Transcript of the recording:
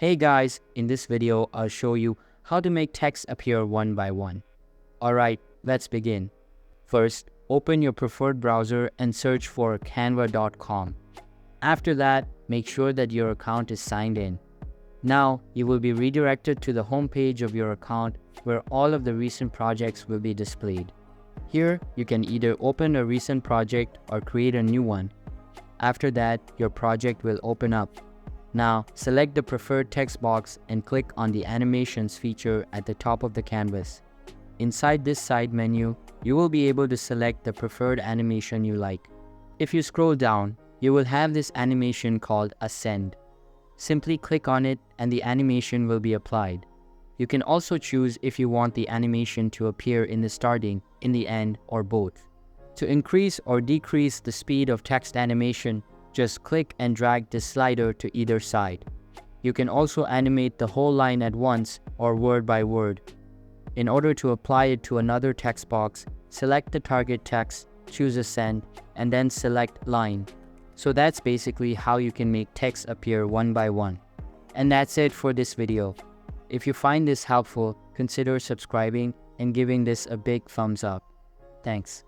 Hey guys, in this video I'll show you how to make text appear one by one. Alright, let's begin. First, open your preferred browser and search for canva.com. After that, make sure that your account is signed in. Now, you will be redirected to the home page of your account where all of the recent projects will be displayed. Here, you can either open a recent project or create a new one. After that, your project will open up. Now, select the preferred text box and click on the animations feature at the top of the canvas. Inside this side menu, you will be able to select the preferred animation you like. If you scroll down, you will have this animation called Ascend. Simply click on it and the animation will be applied. You can also choose if you want the animation to appear in the starting, in the end, or both. To increase or decrease the speed of text animation, just click and drag the slider to either side. You can also animate the whole line at once or word by word. In order to apply it to another text box, select the target text, choose Ascend, and then select Line. So that's basically how you can make text appear one by one. And that's it for this video. If you find this helpful, consider subscribing and giving this a big thumbs up. Thanks.